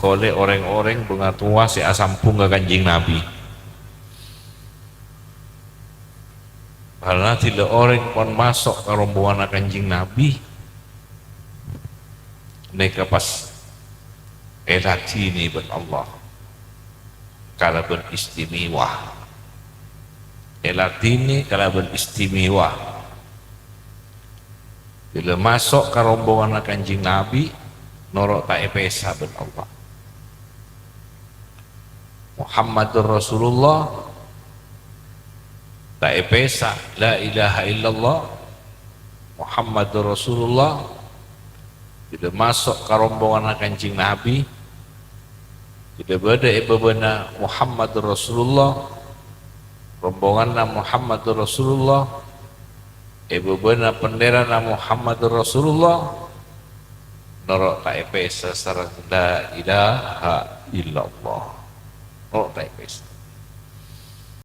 oleh orang-orang bengatua si asampung ke Kanjeng Nabi. Karena tidak orang pun masuk ke rombongan Kanjeng Nabi, mereka pas elatini ben Allah kala ben istimewa, elatini kala ben istimewa. Bila masuk ke rombongan Kanjeng Nabi, norok tak epesa ben Allah. Muhammadur Rasulullah tak epesa la ilaha illallah Muhammadur Rasulullah. Bila masuk ke rombongan Kanjeng Nabi, tidak beda ibabana Muhammadur Rasulullah, rombongan Muhammadur Rasulullah, ibabana penderana Muhammadur Rasulullah, norok tak epesa sareng la ilaha illallah. Norok tak epesa.